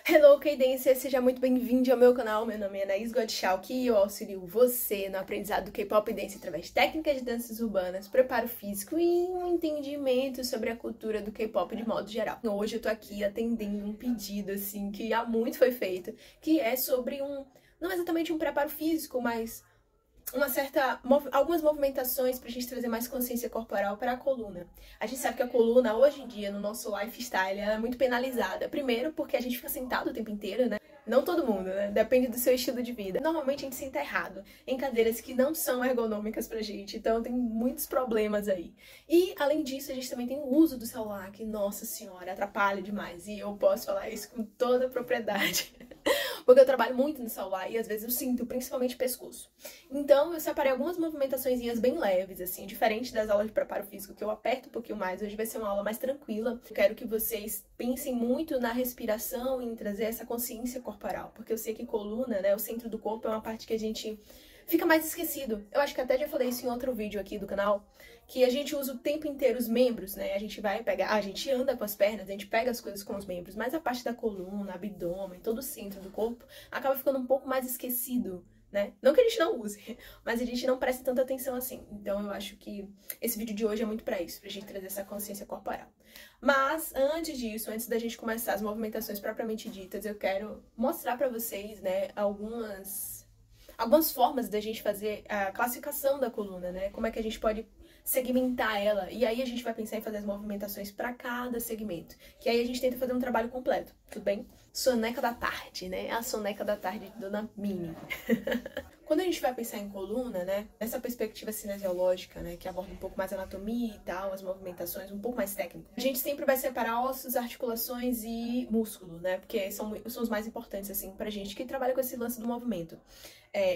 Hello, K-Dancer! Seja muito bem-vindo ao meu canal. Meu nome é Anaís Gottschalk e eu auxilio você no aprendizado do K-pop e dance através de técnicas de danças urbanas, preparo físico e um entendimento sobre a cultura do K-pop de modo geral. Hoje eu tô aqui atendendo um pedido, assim, que há muito foi feito, que é sobre não exatamente um preparo físico, mas algumas movimentações pra gente trazer mais consciência corporal para a coluna. A gente sabe que a coluna, hoje em dia, no nosso lifestyle, ela é muito penalizada. Primeiro, porque a gente fica sentado o tempo inteiro, né? Não todo mundo, né? Depende do seu estilo de vida. Normalmente a gente senta errado, em cadeiras que não são ergonômicas pra gente, então tem muitos problemas aí. E, além disso, a gente também tem o uso do celular, que, nossa senhora, atrapalha demais. E eu posso falar isso com toda a propriedade. Porque eu trabalho muito no celular e às vezes eu sinto, principalmente pescoço. Então eu separei algumas movimentaçõezinhas bem leves, assim, diferente das aulas de preparo físico, que eu aperto um pouquinho mais. Hoje vai ser uma aula mais tranquila. Eu quero que vocês pensem muito na respiração e em trazer essa consciência corporal, porque eu sei que coluna, né, o centro do corpo é uma parte que a gente fica mais esquecido. Eu acho que até já falei isso em outro vídeo aqui do canal, que a gente usa o tempo inteiro os membros, né? A gente vai pegar, a gente anda com as pernas, a gente pega as coisas com os membros, mas a parte da coluna, abdômen, todo o centro do corpo acaba ficando um pouco mais esquecido, né? Não que a gente não use, mas a gente não presta tanta atenção assim. Então eu acho que esse vídeo de hoje é muito pra isso, pra gente trazer essa consciência corporal. Mas antes disso, antes da gente começar as movimentações propriamente ditas, eu quero mostrar pra vocês, né, algumas formas da gente fazer a classificação da coluna, né? Como é que a gente pode segmentar ela. E aí a gente vai pensar em fazer as movimentações para cada segmento. Que aí a gente tenta fazer um trabalho completo, tudo bem? Soneca da tarde, né? A soneca da tarde de Dona Mini. Quando a gente vai pensar em coluna, né, nessa perspectiva cinesiológica, né, que aborda um pouco mais a anatomia e tal, as movimentações, um pouco mais técnico, a gente sempre vai separar ossos, articulações e músculo, né, porque são os mais importantes, assim, pra gente que trabalha com esse lance do movimento.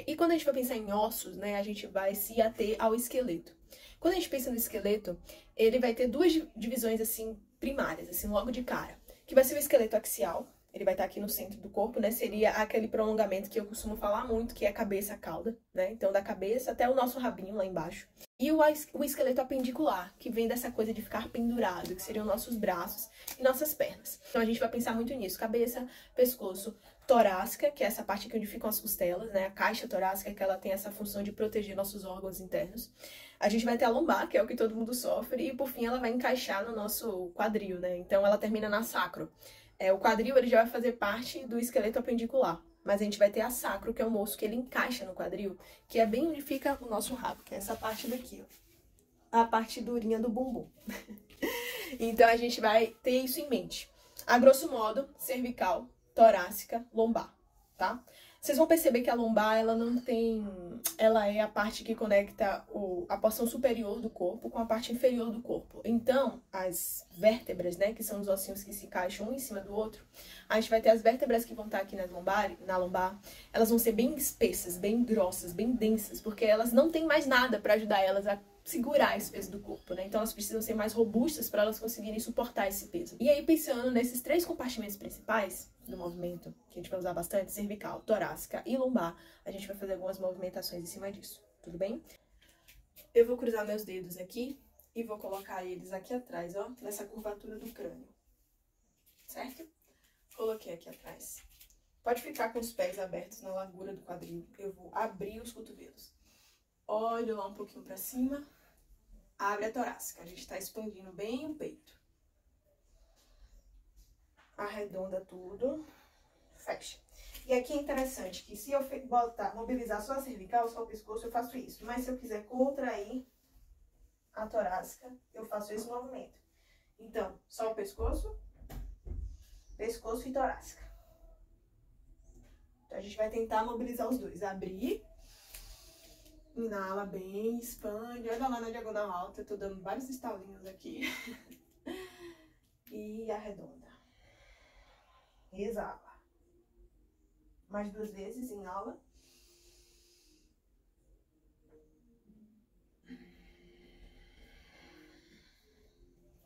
E quando a gente vai pensar em ossos, né, a gente vai se ater ao esqueleto. Quando a gente pensa no esqueleto, ele vai ter duas divisões, assim, primárias, assim, logo de cara, que vai ser o esqueleto axial. Ele vai estar aqui no centro do corpo, né? Seria aquele prolongamento que eu costumo falar muito, que é a cabeça, a cauda, né? Então, da cabeça até o nosso rabinho lá embaixo. E o esqueleto apendicular, que vem dessa coisa de ficar pendurado, que seriam nossos braços e nossas pernas. Então, a gente vai pensar muito nisso. Cabeça, pescoço, torácica, que é essa parte aqui onde ficam as costelas, né? A caixa torácica, que ela tem essa função de proteger nossos órgãos internos. A gente vai ter a lombar, que é o que todo mundo sofre. E, por fim, ela vai encaixar no nosso quadril, né? Então, ela termina na sacro. O quadril ele já vai fazer parte do esqueleto apendicular, mas a gente vai ter a sacro, que é o osso que ele encaixa no quadril, que é bem onde fica o nosso rabo, que é essa parte daqui, ó, a parte durinha do bumbum. Então a gente vai ter isso em mente. A grosso modo, cervical, torácica, lombar, tá? Vocês vão perceber que a lombar, ela não tem... Ela é a parte que conecta a porção superior do corpo com a parte inferior do corpo. Então, as vértebras, né, que são os ossinhos que se encaixam um em cima do outro, a gente vai ter as vértebras que vão estar aqui na lombar, elas vão ser bem espessas, bem grossas, bem densas, porque elas não têm mais nada para ajudar elas a segurar esse peso do corpo, né? Então elas precisam ser mais robustas para elas conseguirem suportar esse peso. E aí, pensando nesses três compartimentos principais do movimento, que a gente vai usar bastante, cervical, torácica e lombar, a gente vai fazer algumas movimentações em cima disso, tudo bem? Eu vou cruzar meus dedos aqui e vou colocar eles aqui atrás, ó, nessa curvatura do crânio, certo? Coloquei aqui atrás. Pode ficar com os pés abertos na largura do quadril, eu vou abrir os cotovelos. Olho lá um pouquinho pra cima, abre a torácica, a gente tá expandindo bem o peito. Arredonda tudo, fecha. E aqui é interessante que se eu mobilizar só a cervical, só o pescoço, eu faço isso. Mas se eu quiser contrair a torácica, eu faço esse movimento. Então, só o pescoço, pescoço e torácica. Então, a gente vai tentar mobilizar os dois. Abrir, inala bem, expande. Olha lá na diagonal alta, eu tô dando vários estalinhos aqui. E arredonda. Exala. Mais duas vezes, inala.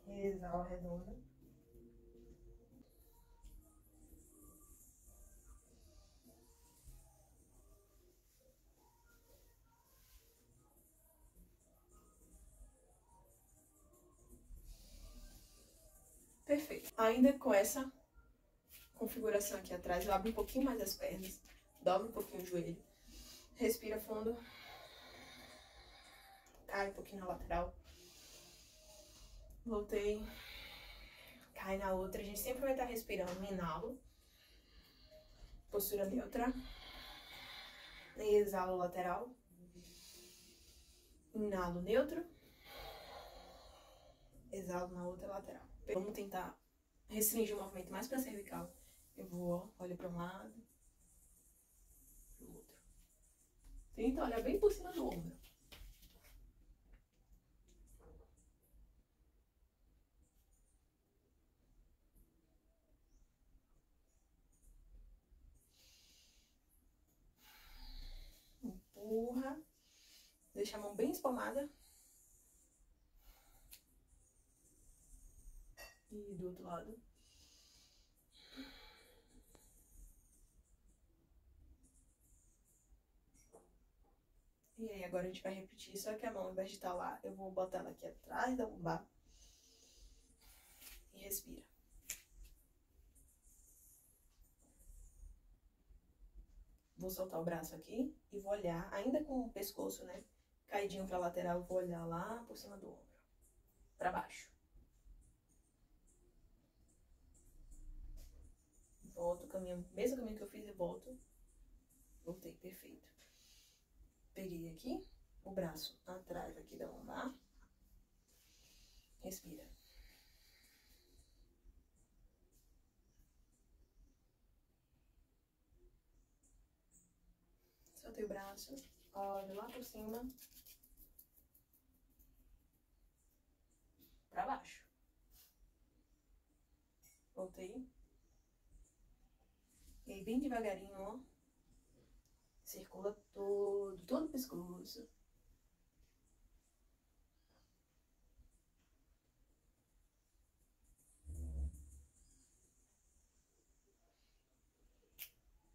Exala, arredonda. Perfeito. Ainda com essa configuração aqui atrás, eu abro um pouquinho mais as pernas, dobro um pouquinho o joelho, respira fundo, cai um pouquinho na lateral, voltei, cai na outra. A gente sempre vai estar respirando, inalo, postura neutra, exalo lateral, inalo neutro, exalo na outra lateral. Vamos tentar restringir o movimento mais para cervical. Eu vou, olho para um lado, para o outro. Tenta olhar bem por cima do ombro. Empurra. Deixa a mão bem espalmada. E do outro lado. E aí, agora a gente vai repetir, só que a mão, ao invés de estar lá, eu vou botar ela aqui atrás da lombar. E respira. Vou soltar o braço aqui e vou olhar, ainda com o pescoço, né, caidinho pra lateral, eu vou olhar lá por cima do ombro, pra baixo. Volto, caminho, mesmo caminho que eu fiz, eu volto. Voltei, perfeito. Peguei aqui, o braço atrás aqui da lombar. Respira. Soltei o braço, olho lá por cima. Pra baixo. Voltei. E aí, bem devagarinho, ó. Circula todo o pescoço.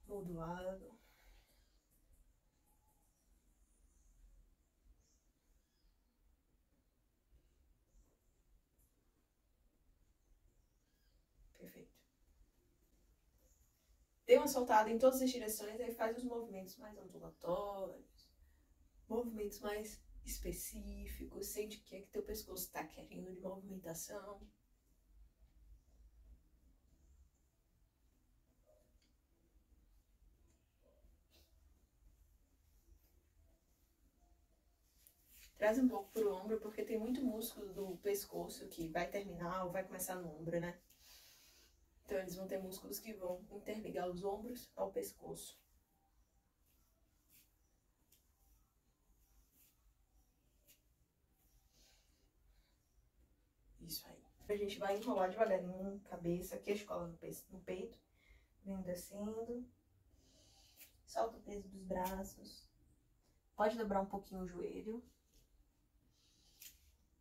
Muda o lado. Perfeito. Dê uma soltada em todas as direções, aí faz os movimentos mais ondulatórios, movimentos mais específicos, sente o que é que teu pescoço está querendo de movimentação. Traz um pouco pro ombro, porque tem muito músculo do pescoço que vai terminar ou vai começar no ombro, né? Então eles vão ter músculos que vão interligar os ombros ao pescoço. Isso aí. A gente vai enrolar devagarinho, cabeça, queixo, cola no peito. Vem descendo. Solta o peso dos braços. Pode dobrar um pouquinho o joelho.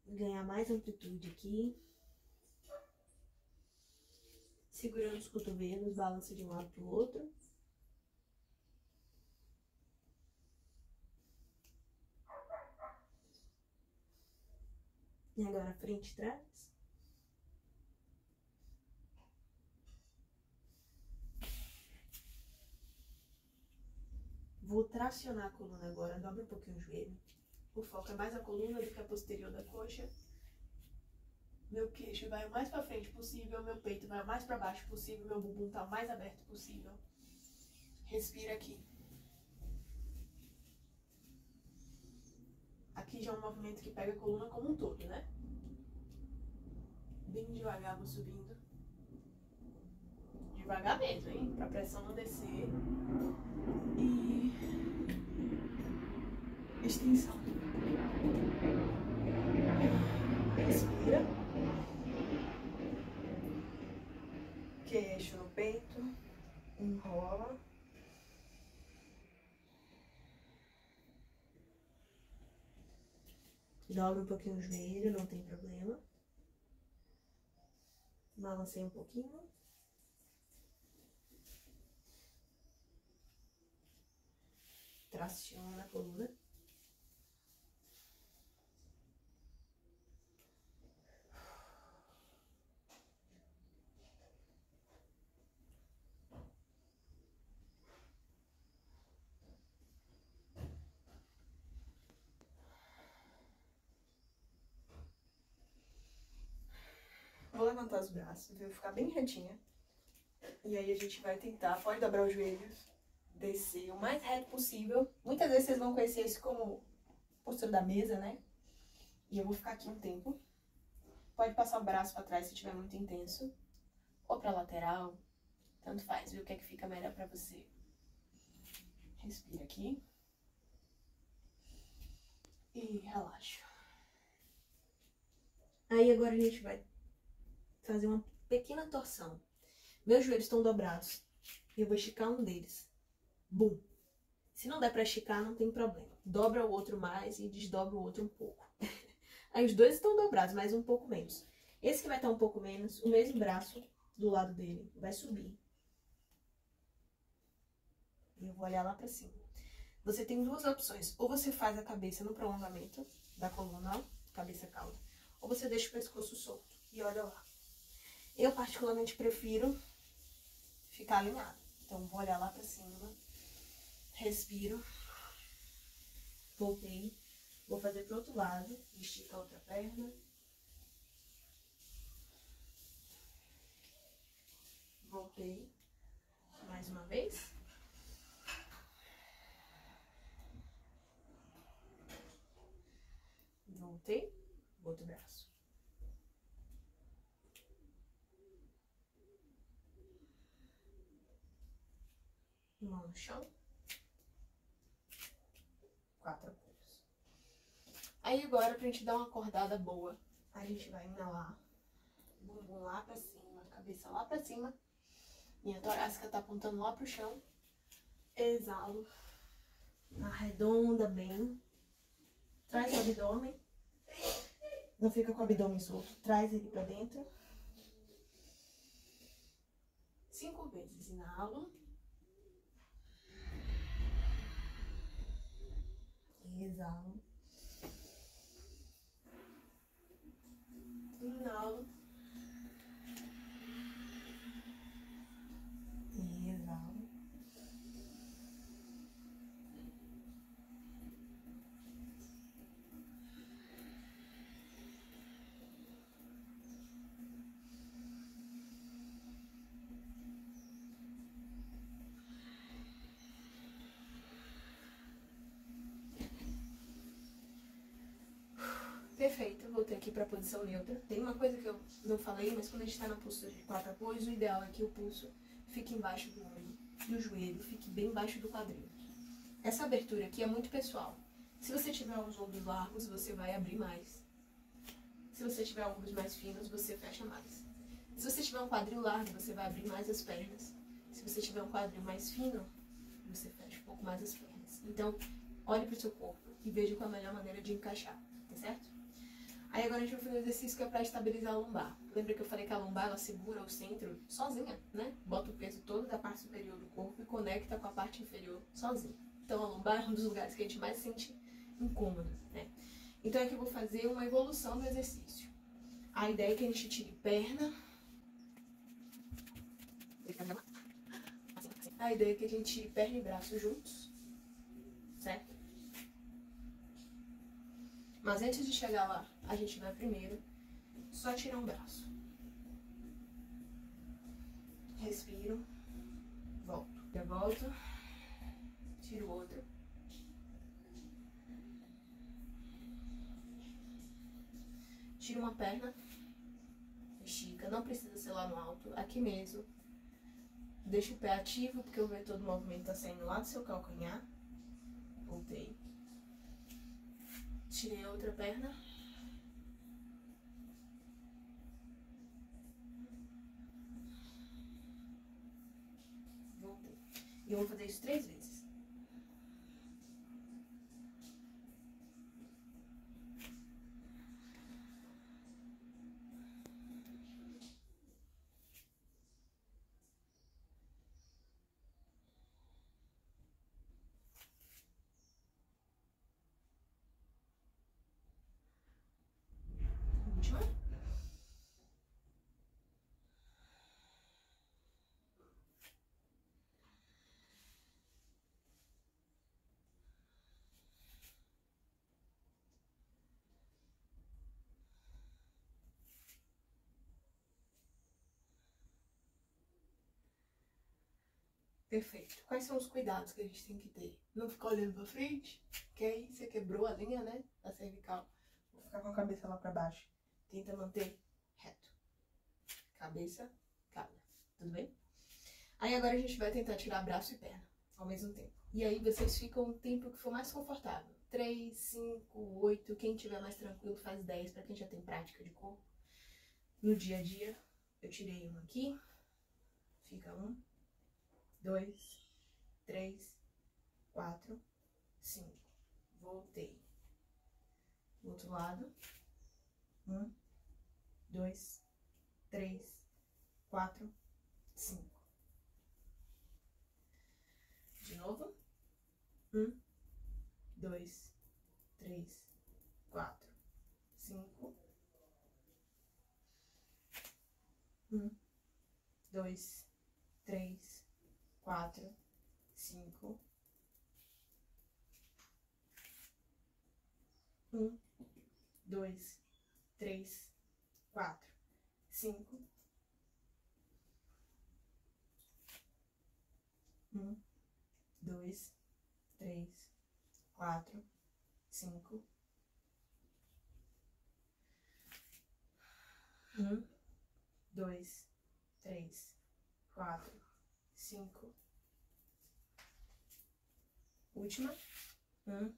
Ganhar mais amplitude aqui. Segurando os cotovelos, balança de um lado para o outro. E agora frente e trás. Vou tracionar a coluna agora, dobra um pouquinho o joelho. O foco é mais a coluna do que a posterior da coxa. Meu queixo vai o mais pra frente possível, meu peito vai o mais pra baixo possível, meu bumbum tá o mais aberto possível. Respira aqui. Aqui já é um movimento que pega a coluna como um todo, né? Bem devagar vou subindo. Devagar mesmo, hein? Pra pressão não descer. E... extensão. Respira. Queixo no peito. Enrola. Dobra um pouquinho o joelho, não tem problema. Balancei um pouquinho. Traciona a coluna. levantar os braços, viu? Ficar bem retinha. E aí a gente vai tentar, pode dobrar os joelhos, descer o mais reto possível. Muitas vezes vocês vão conhecer isso como postura da mesa, né? E eu vou ficar aqui um tempo. Pode passar o braço pra trás se estiver muito intenso. Ou pra lateral. Tanto faz, viu? O que é que fica melhor pra você. Respira aqui. E relaxa. Aí agora a gente vai fazer uma pequena torção. Meus joelhos estão dobrados. E eu vou esticar um deles. Bum! Se não der pra esticar, não tem problema. Dobra o outro mais e desdobra o outro um pouco. Aí os dois estão dobrados, mas um pouco menos. Esse que vai estar um pouco menos, o mesmo braço do lado dele vai subir. E eu vou olhar lá pra cima. Você tem duas opções. Ou você faz a cabeça no prolongamento da coluna, ó, cabeça cauda. Ou você deixa o pescoço solto e olha lá. Eu particularmente prefiro ficar alinhado. Então vou olhar lá pra cima. Respiro. Voltei. Vou fazer pro outro lado. Estica a outra perna. Voltei. Mais uma vez. Voltei. Outro braço. Mão no chão. 4 apoios. Aí agora, pra gente dar uma acordada boa, a gente vai inalar. Bumbum lá pra cima, cabeça lá pra cima. Minha torácica tá apontando lá pro chão. Exalo. Arredonda bem. Traz o abdômen. Não fica com o abdômen solto. Traz ele pra dentro. 5 vezes. Inalo. Exalo. Inalo. E exalo. Perfeito, voltei aqui para a posição neutra. Tem uma coisa que eu não falei, mas quando a gente está na postura de 4 apoios, o ideal é que o pulso fique embaixo do ombro e o joelho fique bem embaixo do quadril. Essa abertura aqui é muito pessoal. Se você tiver os ombros largos, você vai abrir mais. Se você tiver ombros mais finos, você fecha mais. Se você tiver um quadril largo, você vai abrir mais as pernas. Se você tiver um quadril mais fino, você fecha um pouco mais as pernas. Então, olhe para o seu corpo e veja qual é a melhor maneira de encaixar, tá certo? Aí agora a gente vai fazer um exercício que é para estabilizar a lombar. Lembra que eu falei que a lombar ela segura o centro sozinha, né? Bota o peso todo da parte superior do corpo e conecta com a parte inferior sozinha. Então a lombar é um dos lugares que a gente mais sente incômodo, né? Então aqui eu vou fazer uma evolução do exercício. A ideia é que a gente tire perna. A ideia é que a gente tire perna e braço juntos, certo? Mas antes de chegar lá, a gente vai primeiro só tirar um braço. Respiro. Volto. Eu volto. Tiro o outro. Tiro uma perna. Estica. Não precisa ser lá no alto. Aqui mesmo. Deixa o pé ativo, porque o vetor do movimento tá saindo lá do seu calcanhar. Voltei. Tirei a outra perna. Voltei. E eu vou fazer isso 3 vezes. Última. Perfeito. Quais são os cuidados que a gente tem que ter? Não ficar olhando pra frente, que aí você quebrou a linha, né, da cervical. Vou ficar com a cabeça lá pra baixo. Tenta manter reto. Cabeça, calma. Tudo bem? Aí agora a gente vai tentar tirar braço e perna ao mesmo tempo. E aí vocês ficam o tempo que for mais confortável. 3, 5, 8. Quem tiver mais tranquilo faz 10, pra quem já tem prática de corpo. No dia a dia, eu tirei um aqui. Fica 1, 2, 3, 4, 5. Voltei. Do outro lado. 1, 2, 3, 4, 5. De novo. 1, 2, 3, 4, 5. 1, 2, 3, 4, 5. 1, 2, 3, 4, 5. 1, 2, 3, 4, 5. 1, 2, 3, 4, 5. Última. 1,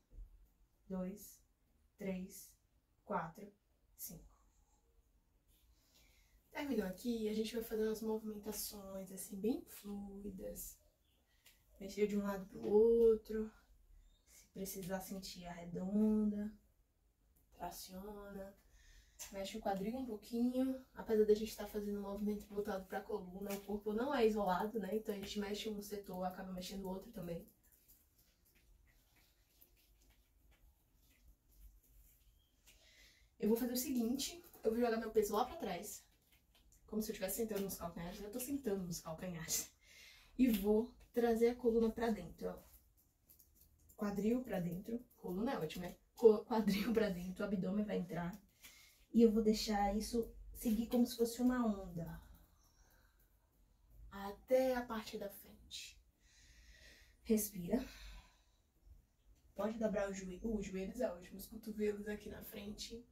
2, 3, 4, 5. Terminou aqui, a gente vai fazendo as movimentações assim bem fluidas. Mexer de um lado pro outro. Se precisar sentir arredonda, traciona. Mexe o quadril um pouquinho. Apesar da gente estar fazendo um movimento voltado pra coluna, o corpo não é isolado, né? Então a gente mexe um setor, acaba mexendo o outro também. Eu vou fazer o seguinte, eu vou jogar meu peso lá pra trás, como se eu estivesse sentando nos calcanhares. Eu tô sentando nos calcanhares. E vou trazer a coluna pra dentro, ó. Quadril pra dentro. Coluna é ótimo, né? Quadril pra dentro, o abdômen vai entrar. E eu vou deixar isso seguir como se fosse uma onda. Até a parte da frente. Respira. Pode dobrar os joelhos é ótimo, os cotovelos aqui na frente.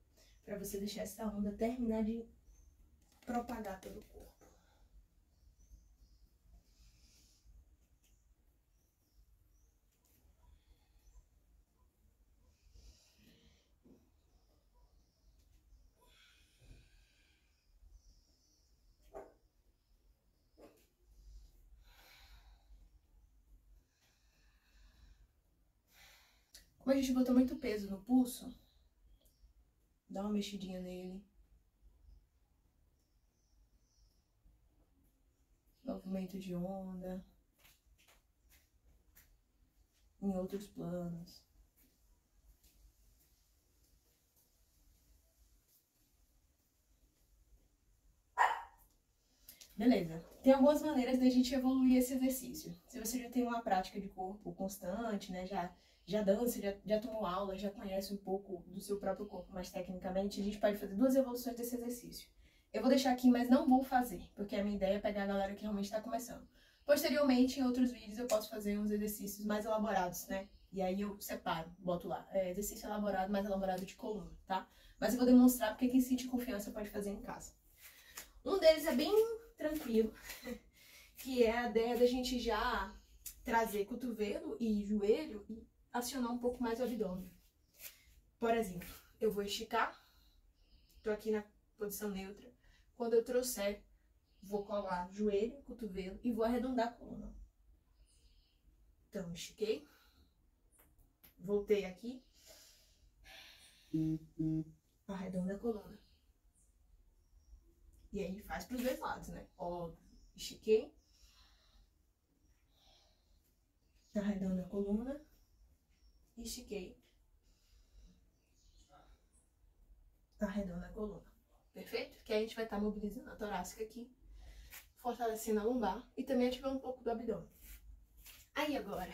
Pra você deixar essa onda terminar de propagar pelo corpo. Como a gente botou muito peso no pulso, dá uma mexidinha nele. Movimento de onda. Em outros planos. Beleza. Tem algumas maneiras da gente evoluir esse exercício. Se você já tem uma prática de corpo constante, né, já dança, já tomou aula, já conhece um pouco do seu próprio corpo mais tecnicamente, a gente pode fazer 2 evoluções desse exercício. Eu vou deixar aqui, mas não vou fazer, porque a minha ideia é pegar a galera que realmente está começando. Posteriormente, em outros vídeos, eu posso fazer uns exercícios mais elaborados, né? E aí eu separo, boto lá, exercício elaborado, mais elaborado de coluna, tá? Mas eu vou demonstrar porque quem sente confiança pode fazer em casa. Um deles é bem tranquilo, que é a ideia da gente já trazer cotovelo e joelho e acionar um pouco mais o abdômen. Por exemplo, eu vou esticar, tô aqui na posição neutra. Quando eu trouxer, vou colar joelho, cotovelo e vou arredondar a coluna. Então, estiquei, voltei aqui, arredonda a coluna. E aí faz pros 2 lados, né? Ó, estiquei, arredonda a coluna, estiquei, arredonda a coluna. Perfeito? Que aí a gente vai estar mobilizando a torácica aqui, fortalecendo a lombar e também ativando um pouco do abdômen. Aí agora,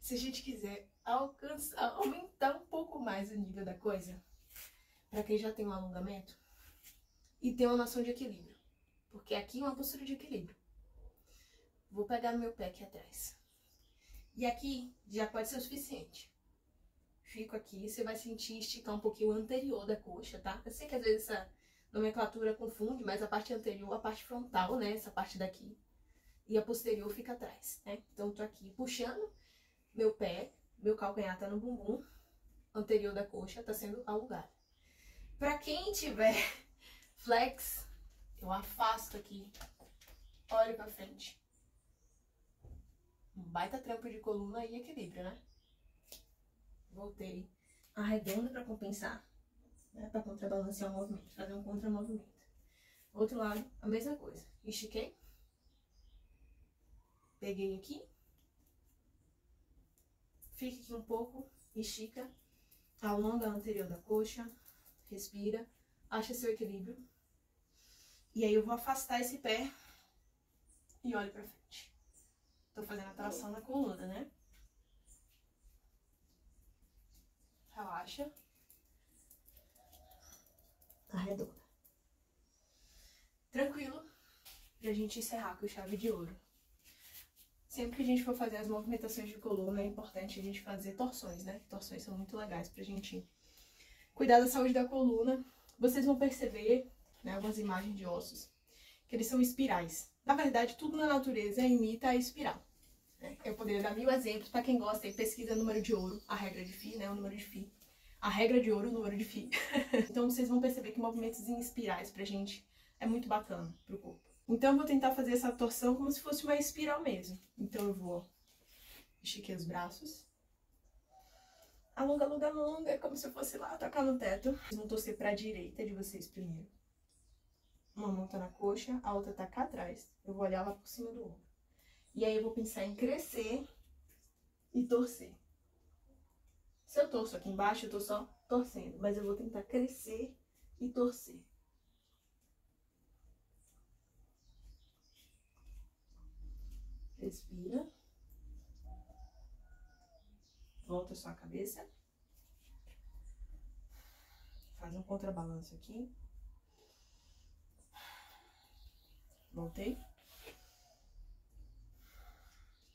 se a gente quiser aumentar um pouco mais o nível da coisa, para quem já tem um alongamento e tem uma noção de equilíbrio, porque aqui é uma postura de equilíbrio. Vou pegar meu pé aqui atrás. E aqui já pode ser o suficiente. Fico aqui, você vai sentir esticar um pouquinho o anterior da coxa, tá? Eu sei que às vezes essa nomenclatura confunde, mas a parte anterior, a parte frontal, né? Essa parte daqui. E a posterior fica atrás, né? Então, eu tô aqui puxando meu pé, meu calcanhar tá no bumbum, anterior da coxa tá sendo alugado. Pra quem tiver flex, eu afasto aqui, olho pra frente. Um baita trampo de coluna e equilíbrio, né? Voltei. Arredonda pra compensar, né? Pra contrabalancear o movimento, fazer um contramovimento. Outro lado, a mesma coisa. Estiquei. Peguei aqui. Fica aqui um pouco, estica. Alonga a anterior da coxa. Respira. Acha seu equilíbrio. E aí eu vou afastar esse pé e olho pra frente. Tô fazendo a tração na coluna, né? Relaxa. Arredonda. Tranquilo. Pra gente encerrar com chave de ouro. Sempre que a gente for fazer as movimentações de coluna, é importante a gente fazer torções, né? Torções são muito legais pra gente cuidar da saúde da coluna. Vocês vão perceber, né, algumas imagens de ossos, que eles são espirais. Na verdade, tudo na natureza imita a espiral. Eu poderia dar 1000 exemplos para quem gosta e pesquisa número de ouro, a regra de Phi, né, o número de Phi. A regra de ouro, o número de Phi. Então vocês vão perceber que movimentos em espirais pra gente é muito bacana pro corpo. Então eu vou tentar fazer essa torção como se fosse uma espiral mesmo. Então eu vou esticar os braços. Alonga, alonga, alonga, como se eu fosse lá tocar no teto. Vocês vão torcer pra direita de vocês primeiro. Uma mão tá na coxa, a outra tá cá atrás. Eu vou olhar lá por cima do ombro. E aí eu vou pensar em crescer e torcer. Se eu torço aqui embaixo, eu tô só torcendo. Mas eu vou tentar crescer e torcer. Respira. Volta só a cabeça. Faz um contrabalanço aqui. Voltei.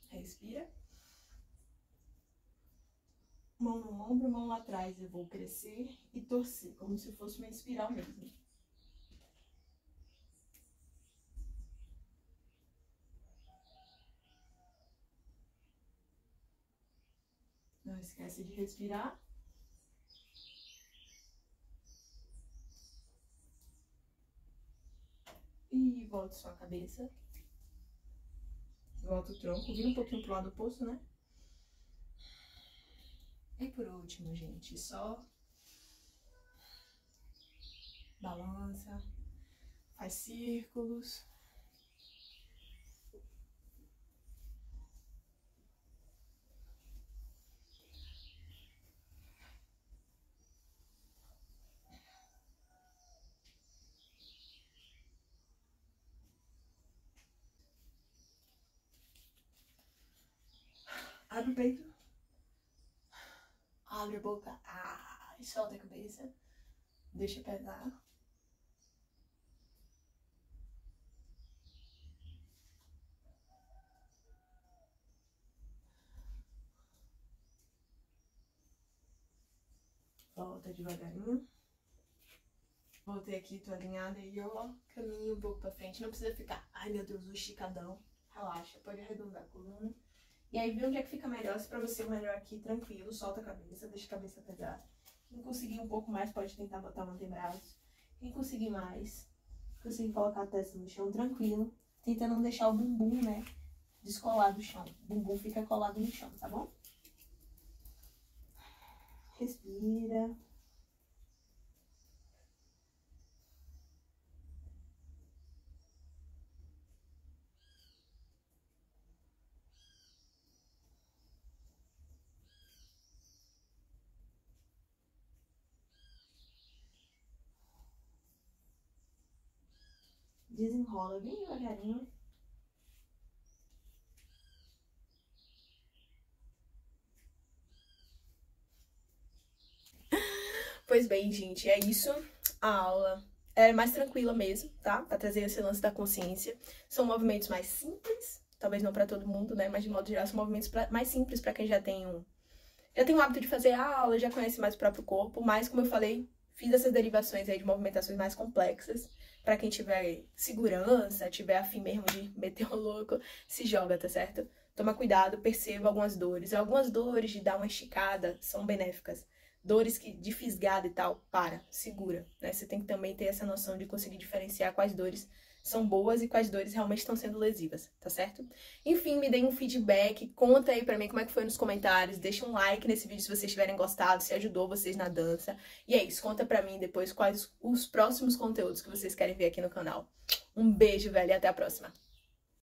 Respira. Mão no ombro, mão lá atrás. Eu vou crescer e torcer, como se fosse uma espiral mesmo. Não esquece de respirar. E volta sua cabeça. Volta o tronco. Vira um pouquinho pro lado oposto, né? E por último, gente, só balança, faz círculos. Abre o peito. Abre a boca. E solta a cabeça. Deixa pesar. Volta devagarinho. Voltei aqui, tô alinhada e eu caminho um pouco pra frente. Não precisa ficar, ai meu Deus, o esticadão. Relaxa, pode arredondar a coluna. E aí, vê onde é que fica melhor. Se pra você melhor aqui, tranquilo, solta a cabeça, deixa a cabeça pesar. Quem conseguir um pouco mais, pode tentar botar o antebraço. Quem conseguir mais, conseguir colocar a testa no chão, tranquilo. Tenta não deixar o bumbum, né, descolar do chão. O bumbum fica colado no chão, tá bom? Respira. Desenrola bem devagarinho. Pois bem, gente, é isso. A aula é mais tranquila mesmo, tá? Pra trazer esse lance da consciência. São movimentos mais simples, talvez não pra todo mundo, né? Mas de modo geral são movimentos mais simples pra quem já tem o hábito de fazer aula, já conhece mais o próprio corpo, mas como eu falei, fiz essas derivações aí de movimentações mais complexas. Pra quem tiver segurança, tiver afim mesmo de meter o louco, se joga, tá certo? Toma cuidado, perceba algumas dores. Algumas dores de dar uma esticada são benéficas. Dores de fisgada e tal, segura, né? Você tem que também ter essa noção de conseguir diferenciar quais dores são boas e quais dores realmente estão sendo lesivas, tá certo? Enfim, me deem um feedback, conta aí pra mim como é que foi nos comentários, deixa um like nesse vídeo se vocês tiverem gostado, se ajudou vocês na dança. E é isso, conta pra mim depois quais os próximos conteúdos que vocês querem ver aqui no canal. Um beijo, velho, e até a próxima!